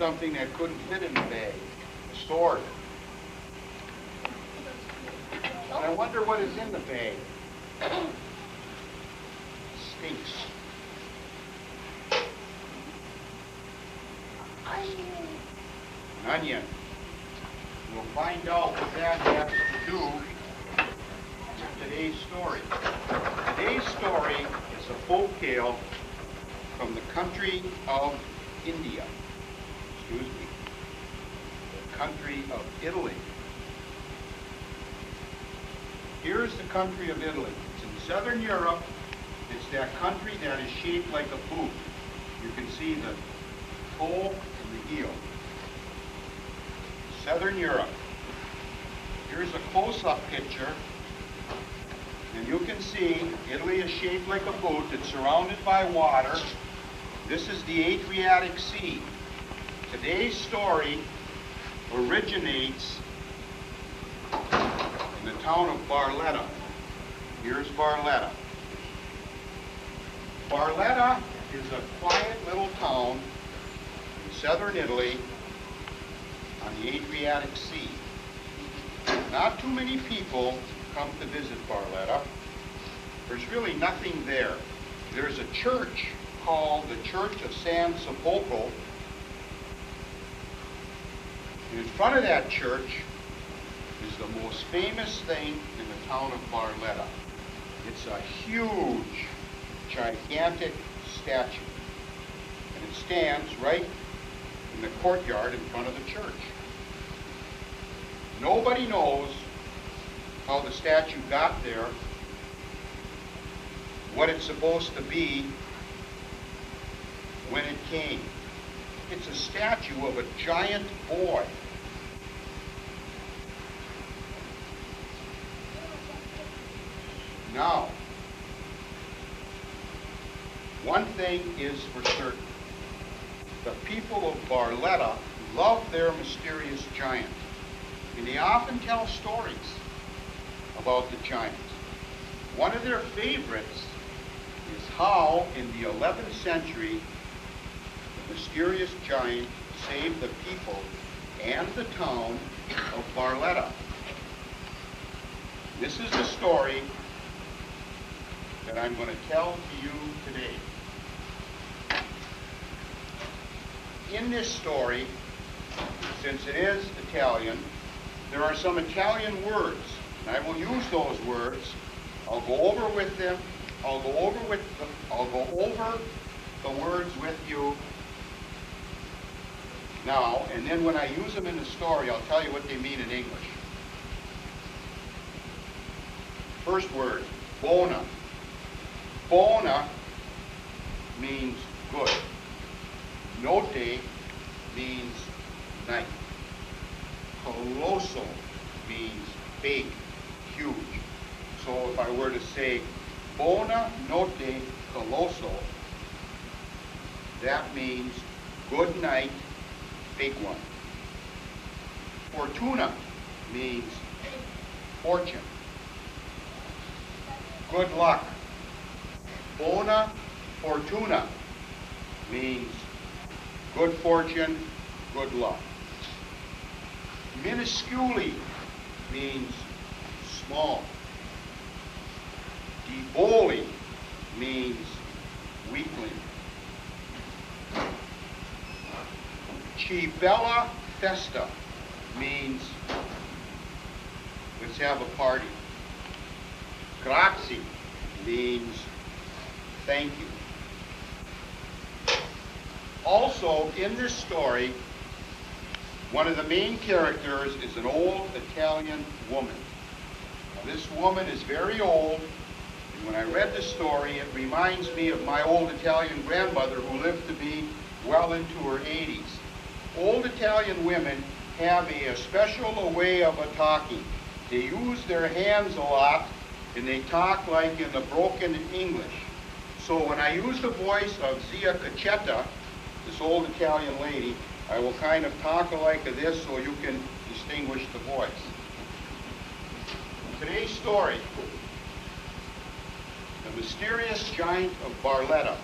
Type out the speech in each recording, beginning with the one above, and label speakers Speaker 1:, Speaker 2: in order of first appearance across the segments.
Speaker 1: something that couldn't fit in the bag, a sword. And I wonder what is in the bag. Stinks. An onion. We'll find out what that has to do with today's story. Today's story is a folk tale from the country of India. Excuse me. The country of Italy. Here's the country of Italy. It's in southern Europe. It's that country that is shaped like a boot. You can see the toe and the heel. Southern Europe. Here's a close-up picture. And you can see Italy is shaped like a boot. It's surrounded by water. This is the Adriatic Sea. Today's story originates in the town of Barletta. Here's Barletta. Barletta is a quiet little town in southern Italy on the Adriatic Sea. Not too many people come to visit Barletta. There's really nothing there. There's a church called the Church of San Sepolcro. And in front of that church is the most famous thing in the town of Barletta. It's a huge, gigantic statue. And it stands right in the courtyard in front of the church. Nobody knows how the statue got there, what it's supposed to be when it came. It's a statue of a giant boy. Now, one thing is for certain. The people of Barletta love their mysterious giant. And they often tell stories about the giant. One of their favorites is how, in the 11th century, the mysterious giant saved the people and the town of Barletta. This is the story that I'm going to tell to you today. In this story, since it is Italian, there are some Italian words, and I will use those words. I'll go over with them. I'll go over the words with you now, and then when I use them in the story, I'll tell you what they mean in English. First word, bona. Bona means good. Notte means night. Colossal means big, huge. So if I were to say bona notte colosso, that means good night, big one. Fortuna means fortune. Good luck. Bona fortuna means good fortune, good luck. Minusculi means small. Deboli means weakling. Cibella festa means let's have a party. Grazie means thank you. Also, in this story, one of the main characters is an old Italian woman. Now, this woman is very old, and when I read the story, it reminds me of my old Italian grandmother who lived to be well into her 80s. Old Italian women have a special way of talking. They use their hands a lot, and they talk like in the broken English. So when I use the voice of Zia Cacetta, this old Italian lady, I will kind of talk like this so you can distinguish the voice. Today's story, the mysterious giant of Barletta.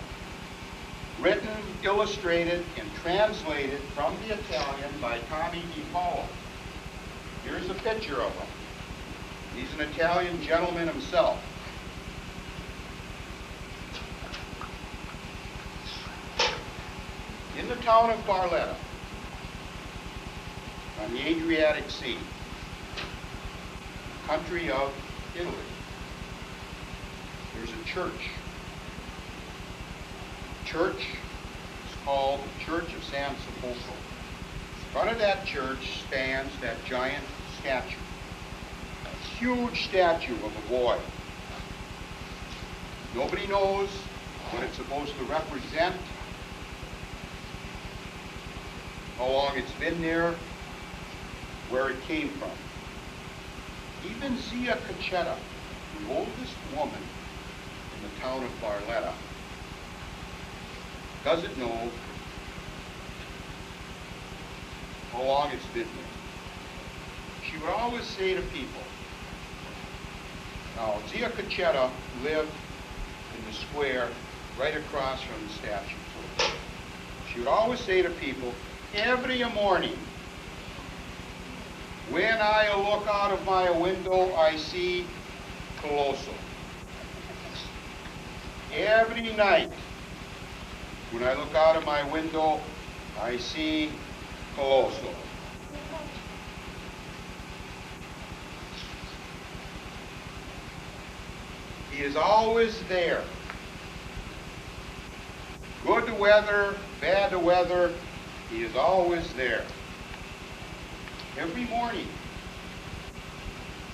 Speaker 1: written, illustrated, and translated from the Italian by Tommy DiPaolo. Here's a picture of him. He's an Italian gentleman himself. In the town of Barletta, on the Adriatic Sea, country of Italy, there's a church. The church is called the Church of San Sepolcro. In front of that church stands that giant statue, a huge statue of a boy. Nobody knows what it's supposed to represent, how long it's been there, where it came from. Even Zia Cacetta, the oldest woman in the town of Barletta, doesn't know how long it's been there. She would always say to people, now Zia Cacetta lived in the square right across from the statue. She would always say to people, every morning, when I look out of my window, I see Colosso. Every night, when I look out of my window, I see Colosso. He is always there. Good weather, bad weather, he is always there. Every morning,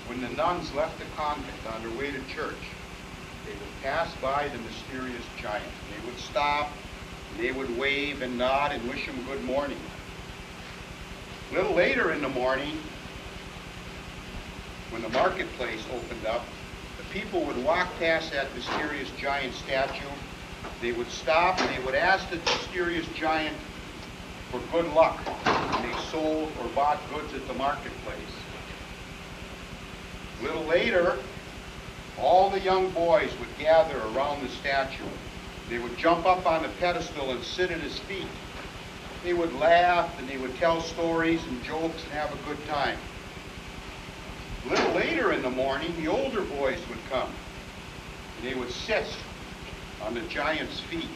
Speaker 1: when the nuns left the convent on their way to church, they would pass by the mysterious giant. They would stop, they would wave and nod and wish him good morning. A little later in the morning, when the marketplace opened up, the people would walk past that mysterious giant statue. They would stop and they would ask the mysterious giant for good luck when they sold or bought goods at the marketplace. A little later, all the young boys would gather around the statue. They would jump up on the pedestal and sit at his feet. They would laugh and they would tell stories and jokes and have a good time. A little later in the morning, the older boys would come and they would sit on the giant's feet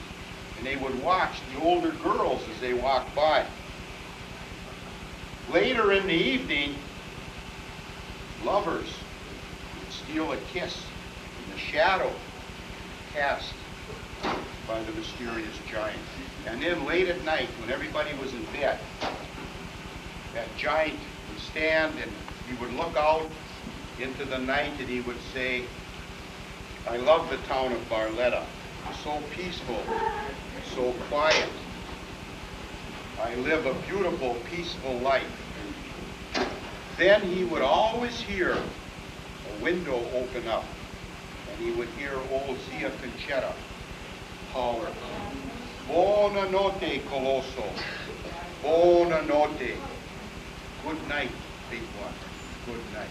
Speaker 1: and they would watch the older girls as they walked by. Later in the evening, lovers would steal a kiss in the shadow cast by the mysterious giant. And then late at night, when everybody was in bed, that giant would stand and he would look out into the night and he would say, I love the town of Barletta. It's so peaceful, so quiet. I live a beautiful, peaceful life. Then he would always hear a window open up and he would hear old Zia Cacetta holler, Buonanotte, Colosso. Buonanotte. Good night, big one. Good night.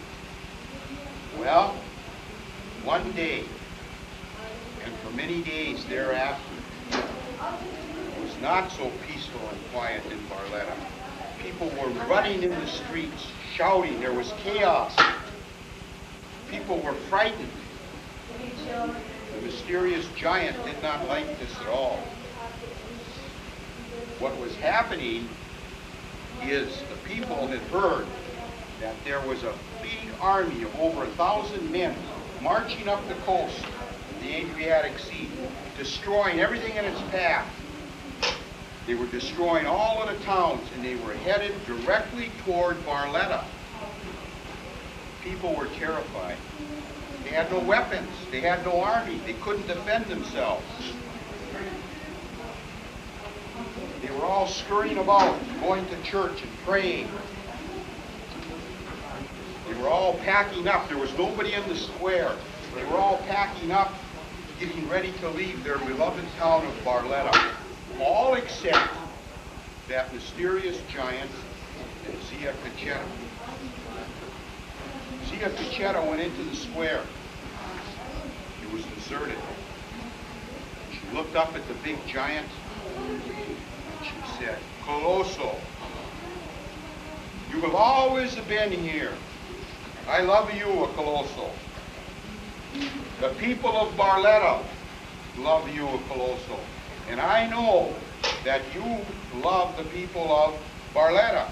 Speaker 1: Well, one day, and for many days thereafter, it was not so peaceful and quiet in Barletta. People were running in the streets, shouting. There was chaos. People were frightened. The mysterious giant did not like this at all. What was happening is the people had heard that there was a big army of over 1,000 men marching up the coast of the Adriatic Sea, destroying everything in its path. They were destroying all of the towns, and they were headed directly toward Barletta. People were terrified. They had no weapons. They had no army. They couldn't defend themselves. They were all scurrying about, going to church and praying. They were all packing up. There was nobody in the square. They were all packing up, getting ready to leave their beloved town of Barletta, all except that mysterious giant and Zia Cacetta. Zia Cacetta went into the square. It was deserted. She looked up at the big giant And she said, Colosso, you have always been here. I love you, Colosso. The people of Barletta love you, Colosso. And I know that you love the people of Barletta.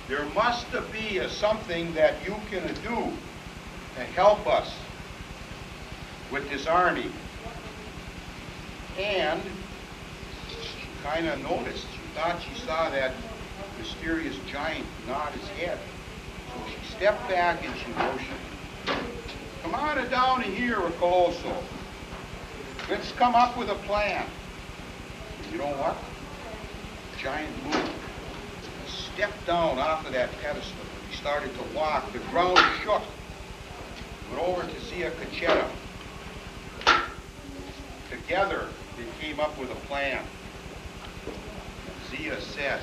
Speaker 1: There must be something that you can do to help us with this army. And she kind of noticed, she thought she saw that mysterious giant nod his head. So she stepped back and she motioned. Come on down here, Colosso. Let's come up with a plan. You know what? The giant moved. He stepped down off of that pedestal. He started to walk. The ground shook. He went over to Zia Cachetta. Together, they came up with a plan. Zia said,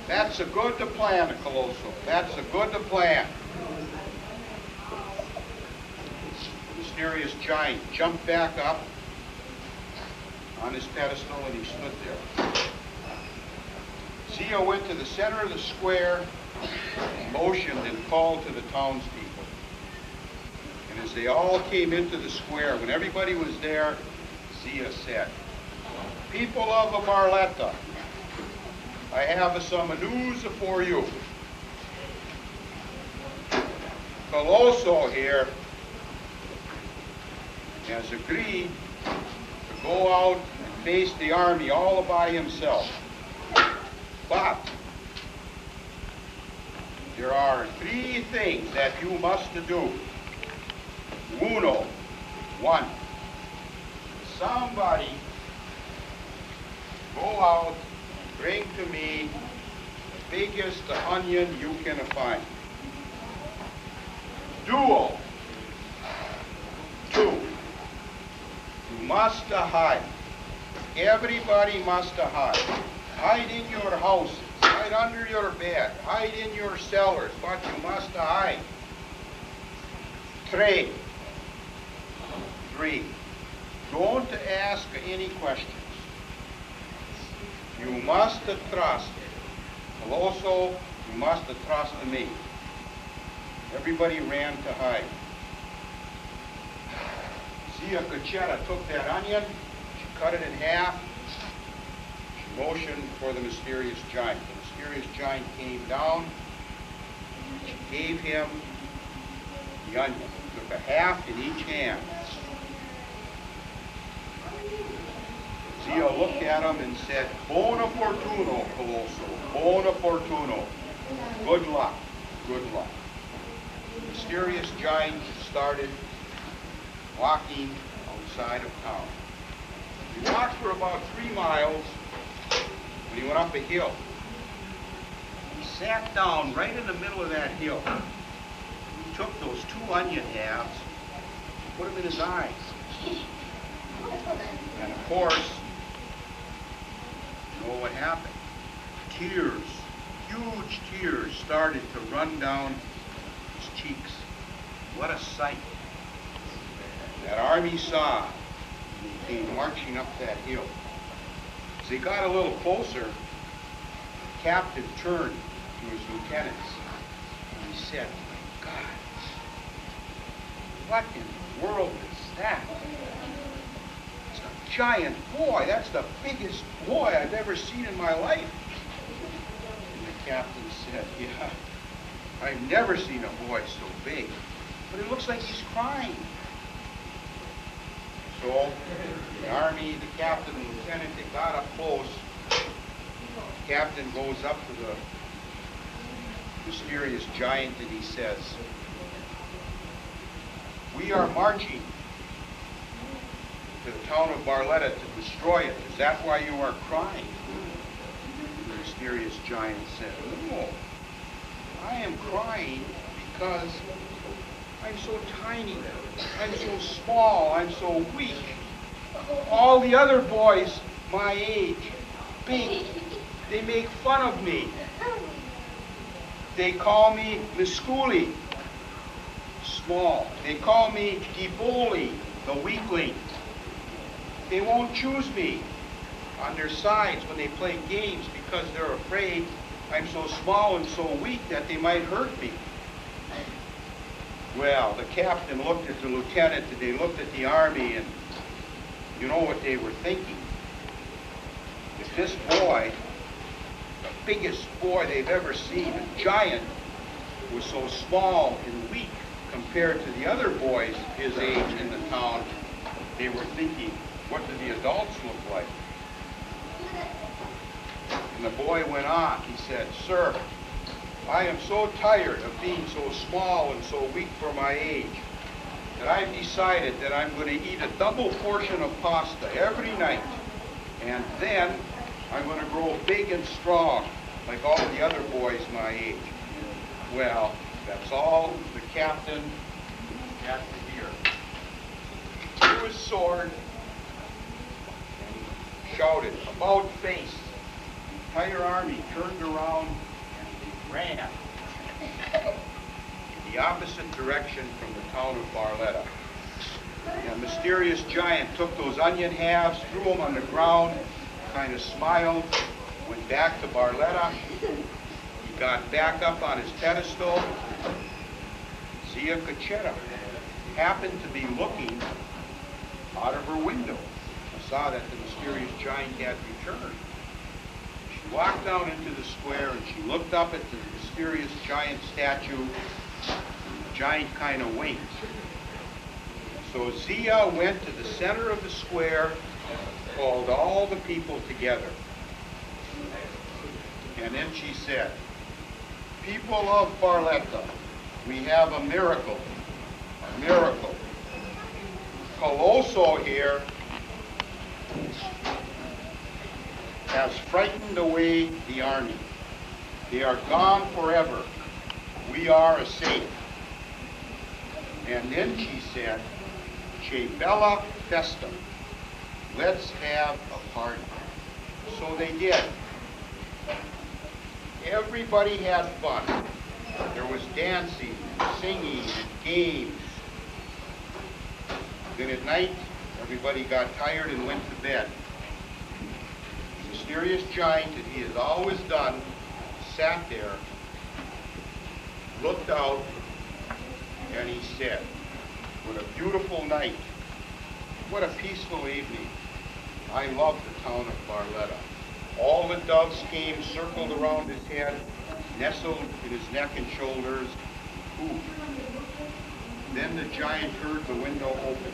Speaker 1: that's a good plan, Colosso. That's a good plan. The mysterious giant jumped back up on his pedestal and he stood there. Zia went to the center of the square, motioned and called to the townspeople. And as they all came into the square, when everybody was there, Zia said, people of Barletta, I have some news for you. Colosso here has agreed to go out and face the army all by himself. But there are 3 things that you must do. One, somebody go out, bring to me the biggest onion you can find. Duo. 2, you must hide. Everybody must hide. Hide in your houses, hide under your bed, hide in your cellars, but you must hide. 3, don't ask any questions. You must trust. Also, you must trust me. Everybody ran to hide. Zia Cachetta took that onion, she cut it in half, she motioned for the mysterious giant. The mysterious giant came down, she gave him the onion, took a half in each hand. Zia looked at him and said, Buona fortuna, Colosso, buona fortuna. Good luck, good luck. The mysterious giant started walking outside of town. He walked for about 3 miles when he went up a hill. He sat down right in the middle of that hill. He took those 2 onion halves, put them in his eyes. And of course, you know what happened? Tears, huge tears started to run down his cheeks. What a sight. That army saw when he came marching up that hill. As he got a little closer, the captain turned to his lieutenants and he said, my God, what in the world is that? It's a giant boy. That's the biggest boy I've ever seen in my life. And the captain said, yeah, I've never seen a boy so big, but it looks like he's crying. So the army, the captain, and lieutenant, they got up close. The captain goes up to the mysterious giant and he says, we are marching to the town of Barletta to destroy it. Is that why you are crying? The mysterious giant said, no, I am crying because I'm so tiny, I'm so small, I'm so weak. All the other boys my age, big, they make fun of me. They call me Misculi, small. They call me Giboli, the weakling. They won't choose me. on their sides when they play games because they're afraid I'm so small and so weak that they might hurt me. Well, the captain looked at the lieutenant and they looked at the army, and you know what they were thinking? If this boy, the biggest boy they've ever seen, a giant, was so small and weak compared to the other boys his age in the town, they were thinking, what do the adults look like? And the boy went on. He said, "Sir, I am so tired of being so small and so weak for my age that I've decided that I'm going to eat a double portion of pasta every night, and then I'm going to grow big and strong like all the other boys my age." Well, that's all the captain had to hear. He drew his sword and shouted, "About face!" The entire army turned around and they ran in the opposite direction from the town of Barletta. And a mysterious giant took those onion halves, threw them on the ground, kind of smiled, went back to Barletta. He got back up on his pedestal. Zia Cachetta happened to be looking out of her window. She saw that the mysterious giant had returned. She walked down into the square and she looked up at the mysterious giant statue. The giant kind of winked. So Zia went to the center of the square, called all the people together. And then she said, "People of Barletta, we have a miracle. A miracle. Colosso here has frightened away the army. They are gone forever. We are safe." And then she said, "Che bella festa. Let's have a party." So they did. Everybody had fun. There was dancing, singing, and games. Then at night, everybody got tired and went to bed. The mysterious giant, as he has always done, sat there, looked out, and he said, "What a beautiful night. What a peaceful evening. I love the town of Barletta." All the doves came, circled around his head, nestled in his neck and shoulders. Ooh. Then the giant heard the window open,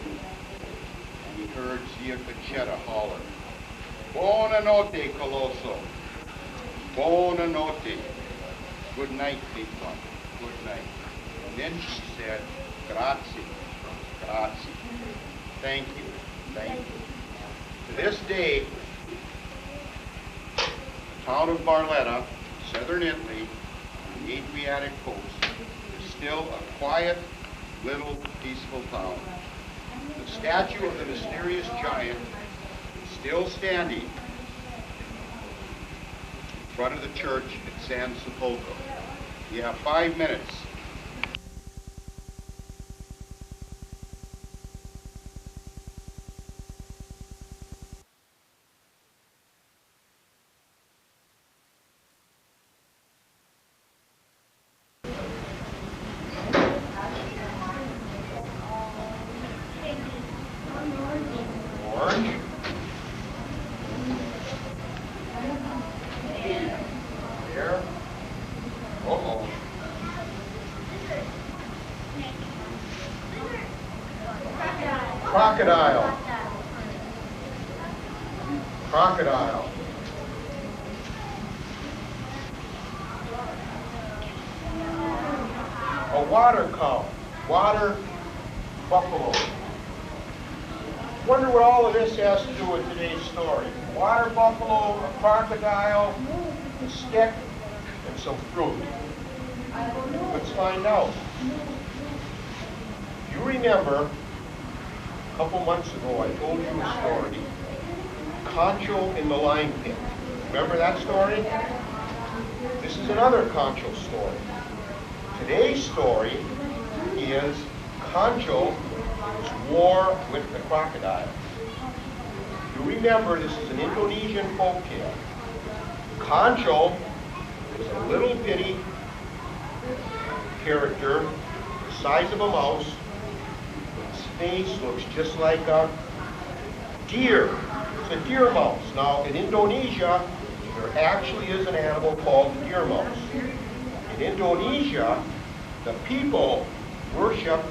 Speaker 1: and he heard Zia Cachetta holler, "Buonanotte, Colosso. Buonanotte. Good night, big one. Good night." And then she said, "Grazie, grazie. Thank you, thank you." To this day, the town of Barletta, southern Italy, on the Adriatic coast, is still a quiet, little, peaceful town. The statue of the mysterious giant is still standing in front of the church at San Sepolcro. You have 5 minutes. Orange. Here. Uh-oh. Crocodile. Crocodile. A water cow. Water buffalo. Wonder what all of this has to do with today's story. A water buffalo, a crocodile, a stick, and some fruit. Let's find out. You remember, a couple months ago I told you a story, Concho in the Lime Pit. Remember that story? This is another Concho story. Today's story is Concho's war with the crocodile. You remember
Speaker 2: remember, this is an Indonesian folktale. Kancil is a little bitty character, the size of a mouse. Its face looks just like a deer. It's a deer mouse. Now, in Indonesia, there actually is an animal called the deer mouse. In Indonesia, the people worship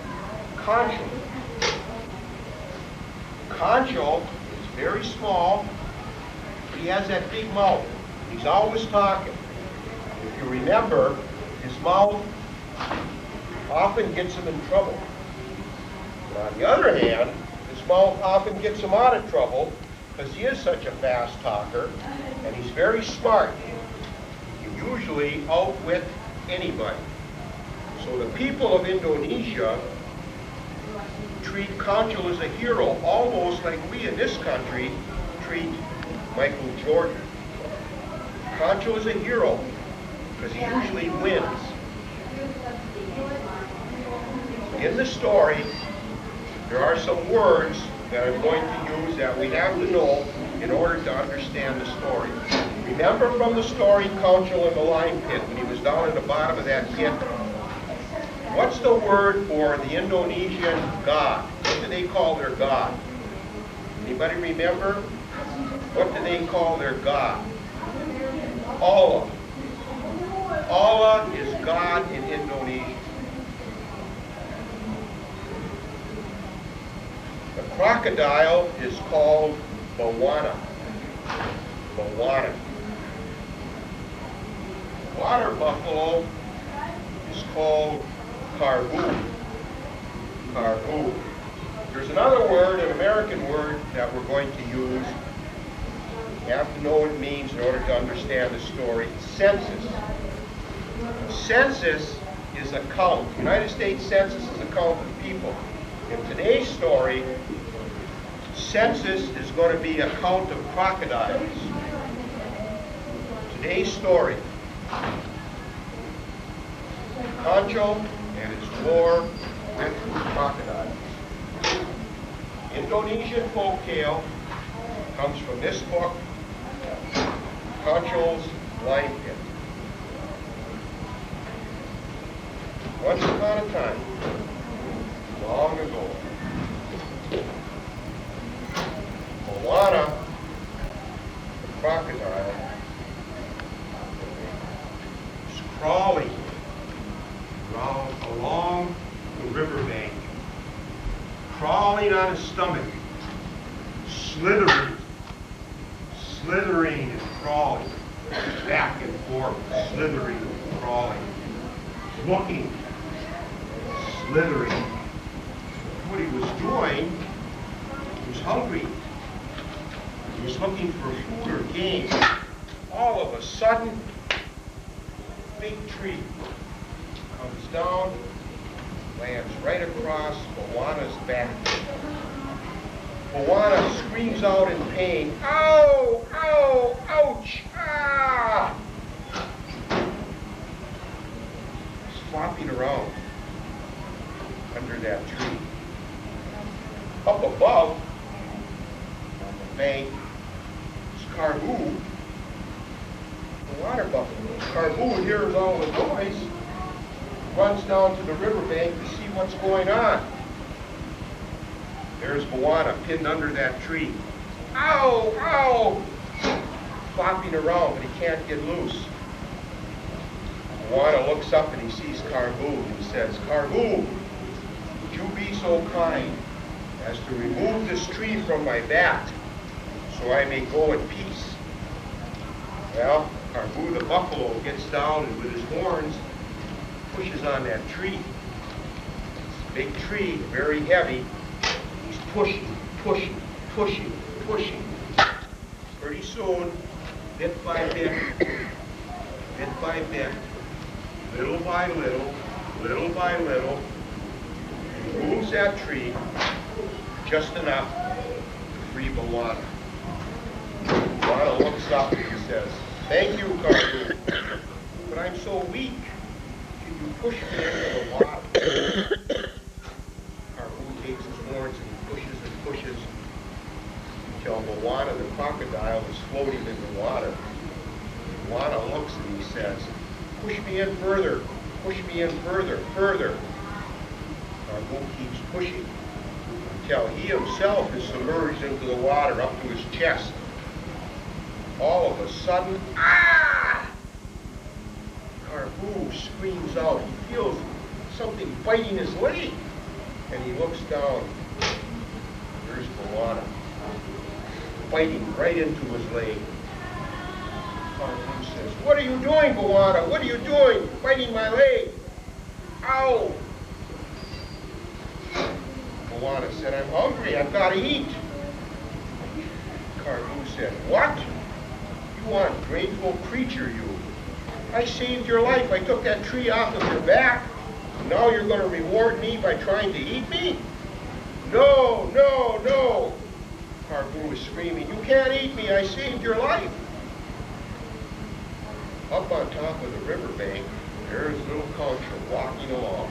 Speaker 2: Kancil. Kancil is very small, but he has that big mouth. He's always talking. If you remember, his mouth often gets him in trouble. But on the other hand, his mouth often gets him out of trouble because he is such a fast talker and he's very smart. He can usually outwit anybody. So the people of Indonesia treat Kancil as a hero, almost like we in this country treat Michael Jordan. Kancil is a hero because he usually wins. In the story, there are some words that I'm going to use that we have to know in order to understand the story. Remember from the story, Kancil in the lime pit, when he was down at the bottom of that pit? What's the word for the Indonesian god? What do they call their god? Anybody remember? What do they call their god? Allah. Allah is God in Indonesia. The crocodile is called Bawana. Bawana. Water buffalo is called Carbu. Carbu. There's another word, an American word, that we're going to use. You have to know what it means in order to understand the story. Census. Census is a count. The United States Census is a count of people. In today's story, census is going to be a count of crocodiles. Today's story, Kancil and his war with crocodiles. Indonesian folktale comes from this book, Kancil's Lime Pit. Once upon a time, long ago, Moana, the crocodile, was crawling along the riverbank, crawling on his stomach, slithering and crawling, back and forth, slithering and crawling, looking, slithering. What he was doing, he was hungry. He was looking for food or game. All of a sudden, a big tree comes down, lands right across Moana's back. Moana screams out in pain, "Ow! Ow! Ouch! Ah!" He's flopping around under that tree. Up above, on the bank, is Carbu, the water buffalo. Carbu hears all the noise, runs down to the riverbank to see what's going on. There's Moana pinned under that tree. Ow! Ow! Flopping around, but he can't get loose. Moana looks up and he sees Carbu and he says, "Carbu, would you be so kind as to remove this tree from my back so I may go in peace?" Well, Carbu the buffalo gets down and with his horns pushes on that tree. It's a big tree, very heavy. He's pushing, pushing, pushing, pushing. Pretty soon, bit by bit, little by little, he moves that tree just enough to free Moana. Moana looks up and he says, "Thank you, Carbu, but I'm so weak. Can you push me into the water?" Carbu takes his horns and he pushes and pushes. until Moana the crocodile is floating in the water. Moana looks and he says, "Push me in further, push me in further, further." Caribou keeps pushing until he himself is submerged into the water up to his chest. All of a sudden, ah! Caribou screams out. He feels something biting his leg. And he looks down. There's Moana, biting right into his leg. Caribou says, "What are you doing, Moana? What are you doing? Biting my leg. Ow!" Moana said, "I'm hungry. I've got to eat." Caribou said, "What? You ungrateful creature, you. I saved your life. I took that tree off of your back. Now you're going to reward me by trying to eat me? No, no, no." Caribou was screaming, "You can't eat me. I saved your life." Up on top of the riverbank, there's little Concho walking along.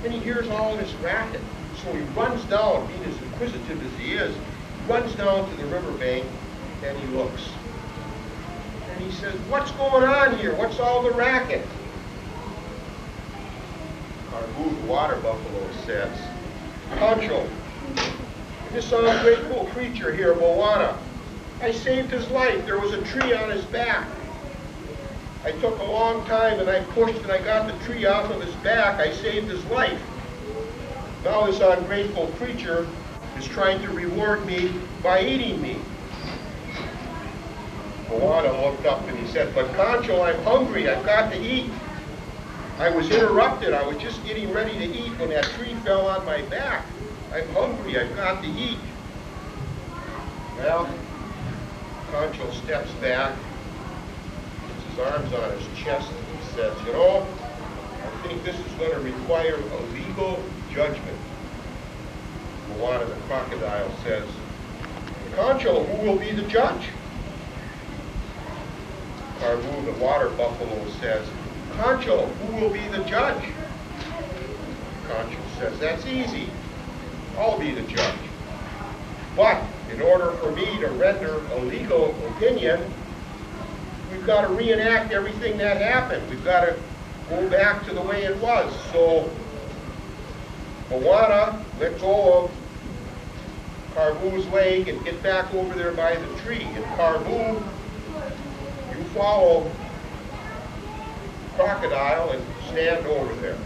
Speaker 2: And he hears all this racket. So he runs down, being as inquisitive as he is, runs down to the riverbank and he looks. And he says, "What's going on here? What's all the racket?" Caribou, the water buffalo, says, "Concho, this ungrateful creature here, Moana, I saved his life. There was a tree on his back. I took a long time and I pushed and I got the tree off of his back. I saved his life. Now this ungrateful creature is trying to reward me by eating me." Moana looked up and he said, "But Concho, I'm hungry. I've got to eat. I was interrupted. I was just getting ready to eat when that tree fell on my back. I'm hungry. I've got to eat." Well, Concho steps back, puts his arms on his chest, and he says, "You know, I think this is going to require a legal judgment." Moana the crocodile says, "Concho, who will be the judge?" Caribou the water buffalo says, "Concho, who will be the judge?" Concho says, "That's easy. I'll be the judge. But in order for me to render a legal opinion, we've got to reenact everything that happened. We've got to go back to the way it was." So Moana let go of Caribou's leg and get back over there by the tree. And Caribou, you follow Crocodile and stand over there.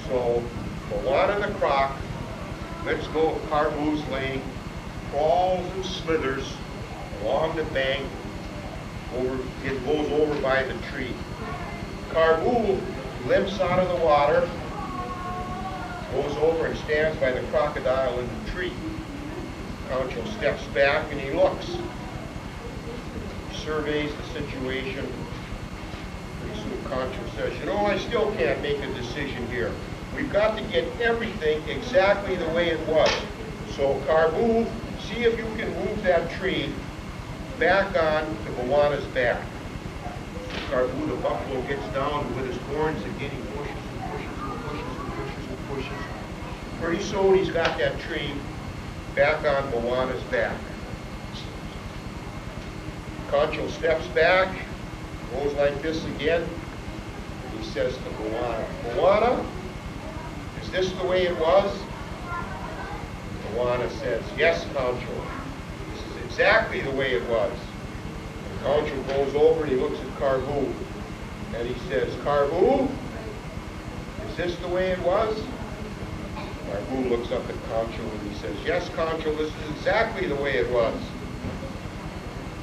Speaker 2: So Moana the croc lets go of Caribou's leg, crawls and slithers along the bank, it goes over by the tree. Caribou limps out of the water, goes over and stands by the crocodile in the tree. Concho steps back and he looks. He surveys the situation. Pretty soon Concho says, "You know, I still can't make a decision here. We've got to get everything exactly the way it was. So Caribou, see if you can move that tree back on to Moana's back." Caribou the buffalo gets down and with his horns again he pushes and pushes and pushes and pushes and pushes. Pretty soon he's got that tree back on Moana's back. Concho steps back, goes like this again, and he says to Moana, "Moana, is this the way it was?" Moana says, "Yes, Concho, this is exactly the way it was." And Concho goes over and he looks at Caribou, and he says, "Caribou, is this the way it was?" Caribou looks up at Concho and he says, "Yes, Concho, this is exactly the way it was."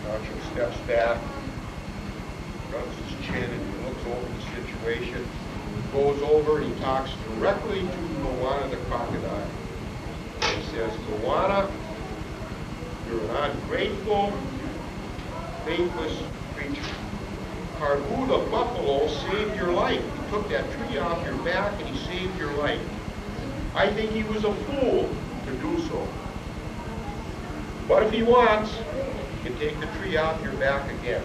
Speaker 2: Concho steps back, rubs his chin, and he looks over the situation. He goes over and he talks directly to Moana the crocodile. He says, "Moana, you're an ungrateful, faithless creature. Caribou the buffalo saved your life. He took that tree off your back and he saved your life. I think he was a fool to do so. But if he wants, he can take the tree off your back again."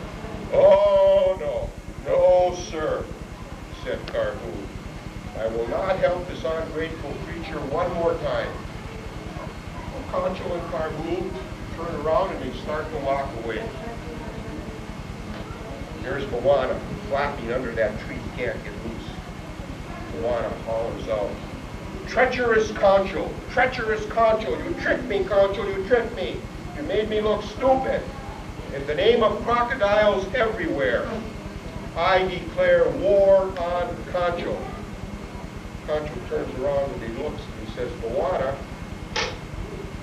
Speaker 2: "Oh, no, no, sir," said Caribou. "I will not help this ungrateful creature one more time." Concho and Caribou turn around and they start to walk away. There's Moana flapping under that tree, can't get loose. Moana hollers out, "Treacherous Concho! Treacherous Concho! You tricked me, Concho! You tricked me! You made me look stupid! In the name of crocodiles everywhere, I declare war on Concho." Concho turns around and he looks and he says, "Moana,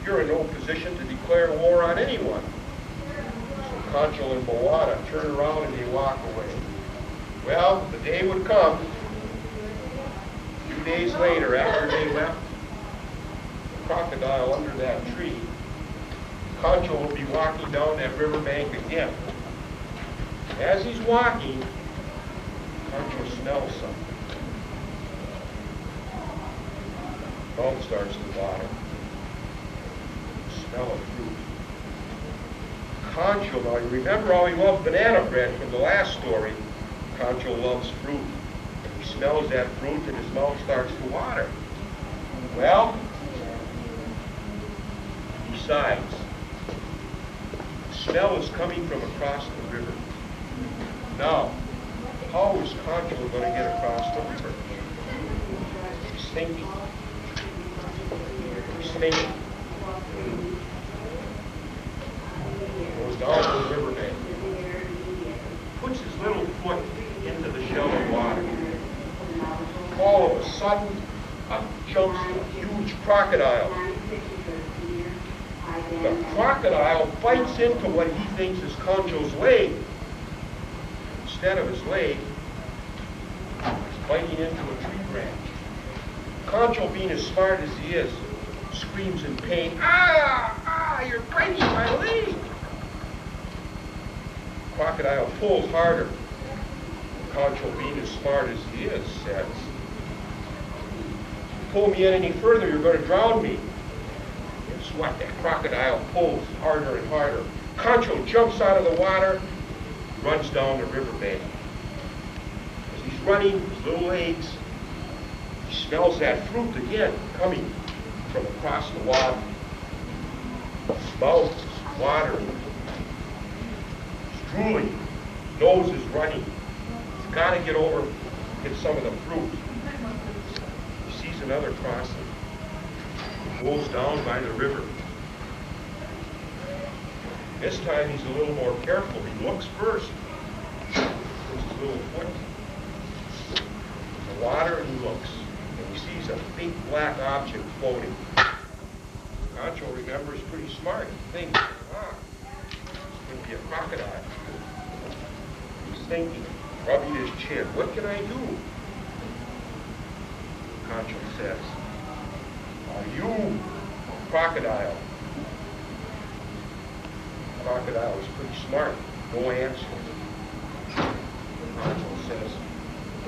Speaker 2: you're in no position to declare war on anyone." So Concho and Moana turn around and they walk away. Well, the day would come, 2 days later, after they left the crocodile under that tree, Concho will be walking down that riverbank again. As he's walking, Concho smells something. Mouth starts to water. Smell of fruit. Concho, now you remember how he loved banana bread from the last story. Concho loves fruit. He smells that fruit and his mouth starts to water. Well, he sighs. The smell is coming from across the river. Now, how is Concho going to get across the river? He's thinking. He's thinking. Goes down to the riverbank. Puts his little foot into the shallow water. All of a sudden, up jumps a huge crocodile. The crocodile bites into what he thinks is Concho's leg. Instead of his leg, he's biting into a tree branch. Concho, being as smart as he is, screams in pain, "Ah! You're biting my leg!" Crocodile pulls harder. Concho, being as smart as he is, says, "Pull me in any further, you're going to drown me." Guess what? That crocodile pulls harder and harder. Concho jumps out of the water, runs down the riverbank. As he's running, his little legs, he smells that fruit again coming from across the water. His mouth is watering. He's drooling. Nose is running. He's got to get over, get some of the fruit. He sees another crossing. He goes down by the river. This time he's a little more careful. He looks first. Puts his little foot in the water and he looks. And he sees a big black object floating. Concho, remember, is pretty smart. He thinks, it could be a crocodile. He's thinking, rubbing his chin, what can I do? Concho says, "Are you a crocodile?" Crocodile is pretty smart. No answer. Concho says,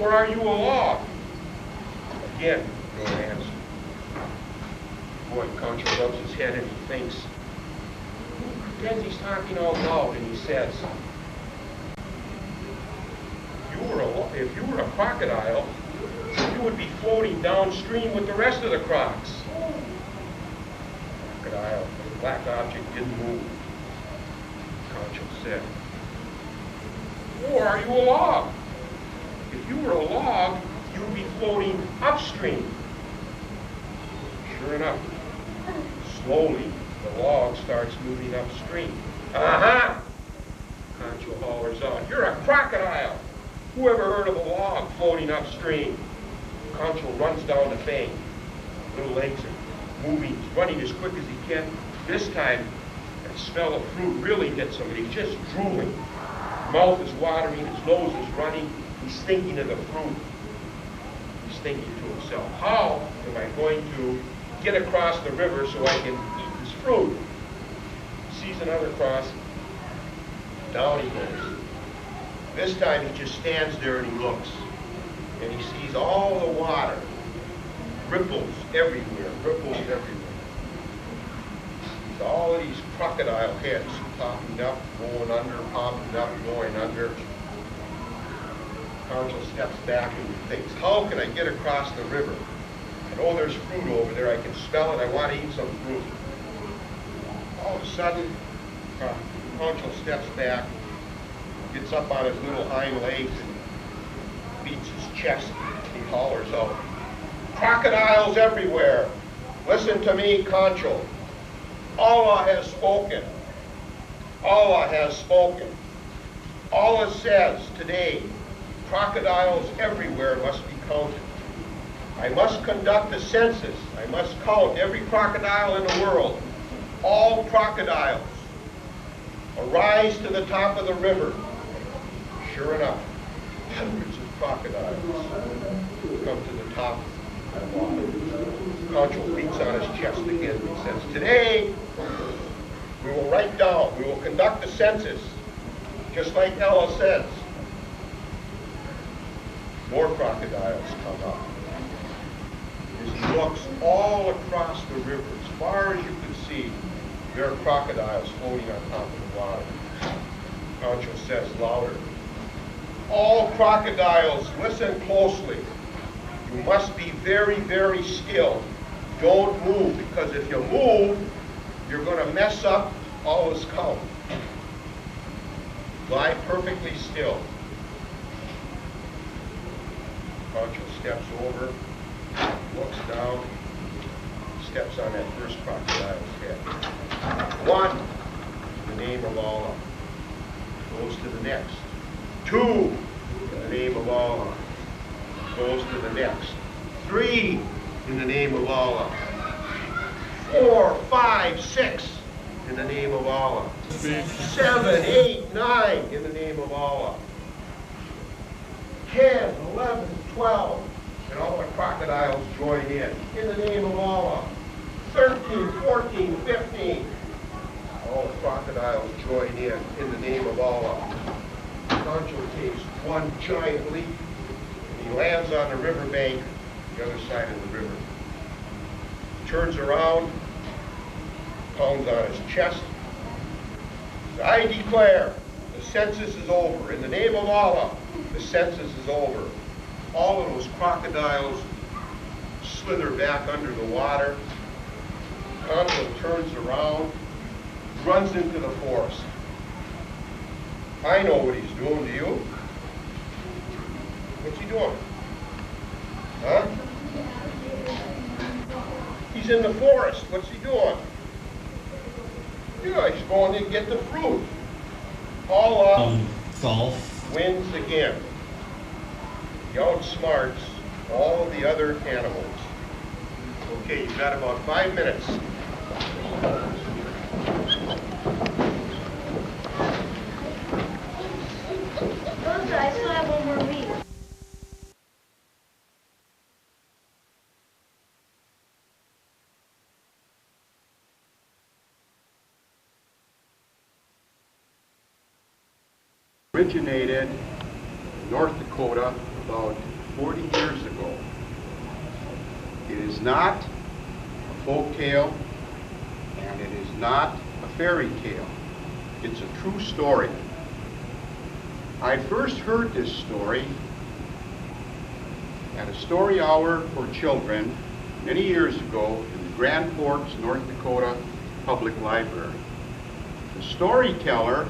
Speaker 2: "Or are you a log?" Again, no answer. Boy, Concho rubs his head and he thinks. Then he's talking out loud and he says, if you were a crocodile, you would be floating downstream with the rest of the crocs. Crocodile, the black object didn't move. Concho said, "Or are you a log? If you were a log, you would be floating upstream." Sure enough, slowly the log starts moving upstream. "Aha!" Concho hollers out, "You're a crocodile! Who ever heard of a log floating upstream?" Concho runs down the bank. Little legs are moving. He's running as quick as he can. This time, that smell of fruit really hits him, and he's just drooling. His mouth is watering, his nose is running. He's thinking of the fruit. He's thinking to himself, how am I going to get across the river so I can eat this fruit? He sees another crossing. Down he goes. This time he just stands there and he looks. And he sees all the water. Ripples everywhere, ripples everywhere. Sees all of these crocodile heads popping up, going under, popping up, going under. Concho steps back and thinks, how can I get across the river? I know there's fruit over there, I can smell it, I want to eat some fruit. All of a sudden, Pancho steps back, gets up on his little hind legs and beats his chest. He hollers out, "Crocodiles everywhere! Listen to me, Concho. Allah has spoken. Allah has spoken. Allah says today, crocodiles everywhere must be counted. I must conduct a census. I must count every crocodile in the world. All crocodiles. Arise to the top of the river." Sure enough, hundreds of crocodiles come to the top of the water. Concho beats on his chest again and he says, "Today, we will write down, we will conduct a census, just like Allah says." More crocodiles come up. As he looks all across the river, as far as you can see, there are crocodiles floating on top of the water. Concho says louder, "All crocodiles, listen closely. You must be very, very still. Don't move, because if you move, you're going to mess up Allah's count. Lie perfectly still." Pancho steps over, looks down, steps on that first crocodile's head. One, in the name of Allah. Goes to the next. Two, in the name of Allah. Goes to the next. Three, in the name of Allah. 4, 5, 6, in the name of Allah. 7, 8, 9, in the name of Allah. 10, 11, 12, and all the crocodiles join in the name of Allah. 13, 14, 15, all the crocodiles join in the name of Allah. Pancho takes one giant leap, and he lands on the riverbank, the other side of the river. Turns around, pounds on his chest. "I declare the census is over. In the name of Allah, the census is over." All of those crocodiles slither back under the water. Concho turns around, runs into the forest. I know what he's doing, do you? What's he doing? Huh? He's in the forest. What's he doing? Yeah, he's going to get the fruit. Allah wins again. He outsmarts all of the other animals. Okay, you've got about 5 minutes.
Speaker 3: I still have one more week.
Speaker 1: Originated in North Dakota about 40 years ago. It is not a folk tale, and it is not a fairy tale. It's a true story. I first heard this story at a story hour for children many years ago in the Grand Forks, North Dakota Public Library. The storyteller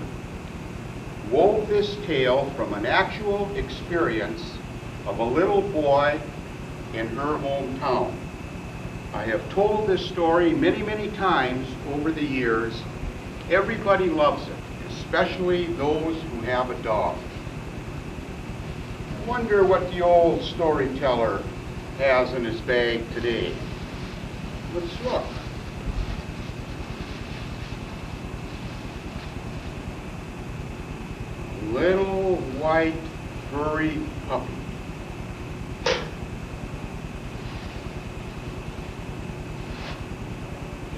Speaker 1: wove this tale from an actual experience of a little boy in her hometown. I have told this story many, many times over the years. Everybody loves it, especially those who have a dog. I wonder what the old storyteller has in his bag today. Let's look. Little white furry puppy.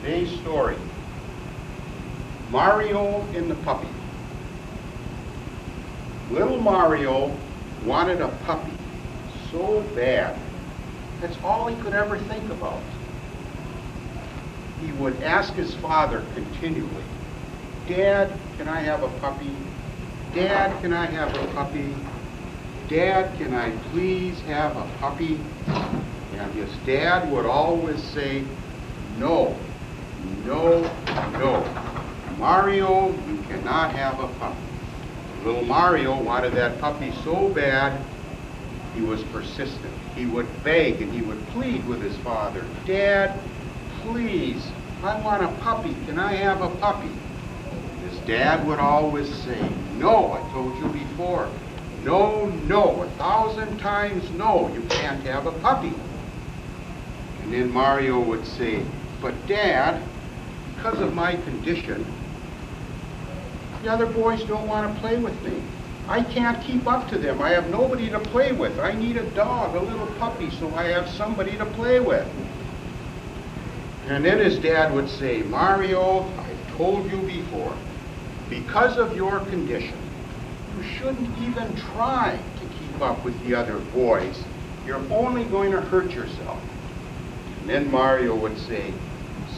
Speaker 1: Today's story, Mario and the puppy. Little Mario wanted a puppy so bad. That's all he could ever think about. He would ask his father continually, "Dad, can I have a puppy? Dad, can I have a puppy? Dad, can I please have a puppy?" And his dad would always say, "No, no, no." Mario, you cannot have a puppy. Little Mario wanted that puppy so bad, he was persistent. He would beg and he would plead with his father, Dad, please, I want a puppy. Can I have a puppy? His dad would always say, no, I told you before. No, no, 1,000 times no, you can't have a puppy. And then Mario would say, but Dad, because of my condition, the other boys don't want to play with me. I can't keep up to them. I have nobody to play with. I need a dog, a little puppy, so I have somebody to play with. And then his dad would say, Mario, I told you before, because of your condition, you shouldn't even try to keep up with the other boys. You're only going to hurt yourself. And then Mario would say,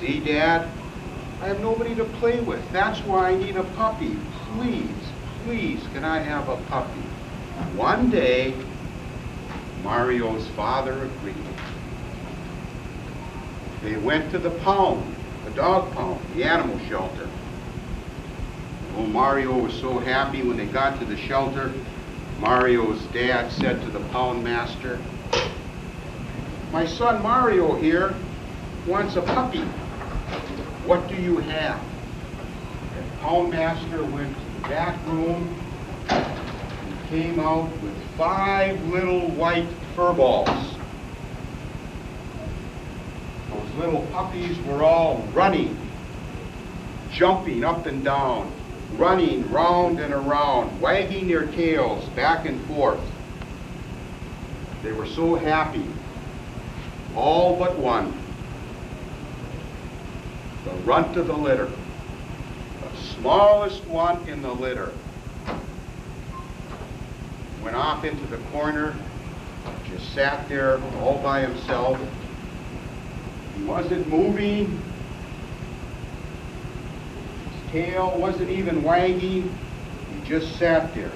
Speaker 1: see, Dad, I have nobody to play with. That's why I need a puppy. Please, please, can I have a puppy? One day, Mario's father agreed. They went to the pound, the dog pound, the animal shelter. Oh, Mario was so happy when they got to the shelter. Mario's dad said to the pound master, my son Mario here wants a puppy. What do you have? The pound master went to the back room and came out with 5 little white fur balls. Those little puppies were all running, jumping up and down, running round and around, wagging their tails back and forth. They were so happy, all but one, the runt of the litter, the smallest one in the litter, went off into the corner, just sat there all by himself. He wasn't moving. His tail wasn't even wagging. He just sat there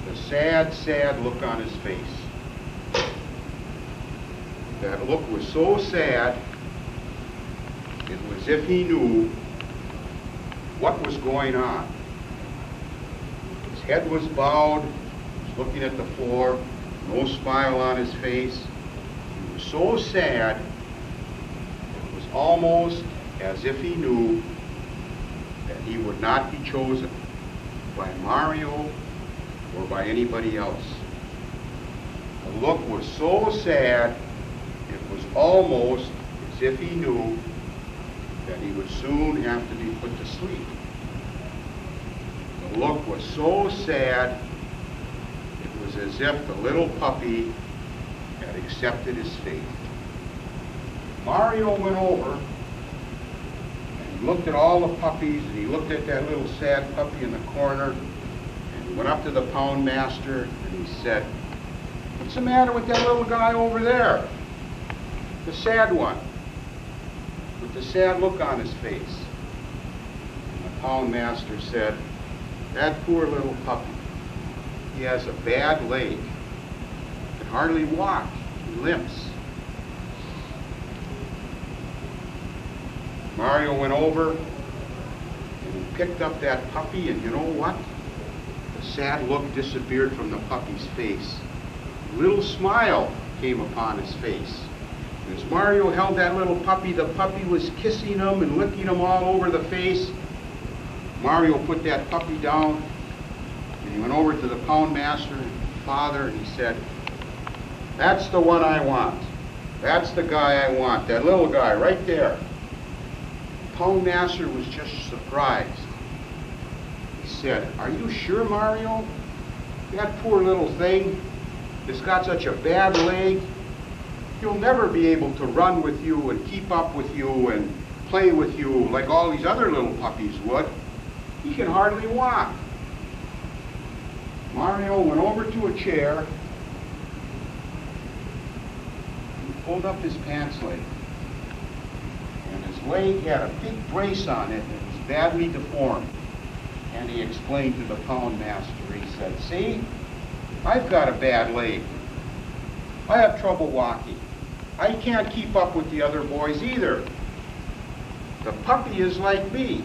Speaker 1: with a sad, sad look on his face. That look was so sad, it was as if he knew what was going on. His head was bowed, he was looking at the floor, no smile on his face. He was so sad, it was almost as if he knew that he would not be chosen by Mario or by anybody else. The look was so sad, it was almost as if he knew that he would soon have to be put to sleep. The look was so sad, it was as if the little puppy had accepted his fate. Mario went over and he looked at all the puppies and he looked at that little sad puppy in the corner and he went up to the pound master and he said, "What's the matter with that little guy over there? The sad one, with the sad look on his face." And the pound master said, "That poor little puppy, he has a bad leg, can hardly walk, he limps." Mario went over and he picked up that puppy, and you know what? The sad look disappeared from the puppy's face. A little smile came upon his face. As Mario held that little puppy, the puppy was kissing him and licking him all over the face. Mario put that puppy down and he went over to the pound master and father and he said, "That's the one I want. That's the guy I want, that little guy right there." The pound master was just surprised. He said, "Are you sure, Mario? That poor little thing has got such a bad leg. He'll never be able to run with you and keep up with you and play with you like all these other little puppies would. He can hardly walk." Mario went over to a chair and pulled up his pants leg. And his leg had a big brace on it that was badly deformed. And he explained to the pound master, he said, "See, I've got a bad leg. I have trouble walking. I can't keep up with the other boys either. The puppy is like me.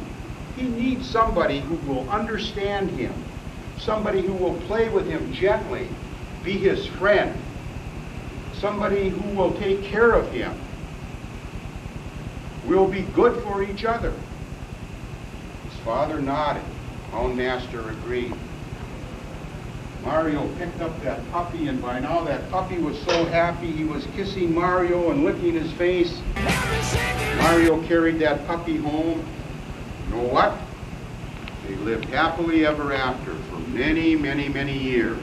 Speaker 1: He needs somebody who will understand him, somebody who will play with him gently, be his friend, somebody who will take care of him, will be good for each other. His father nodded. Houndmaster agreed. Mario picked up that puppy, and by now that puppy was so happy he was kissing Mario and licking his face. Mario carried that puppy home. You know what? They lived happily ever after for many, many, many years.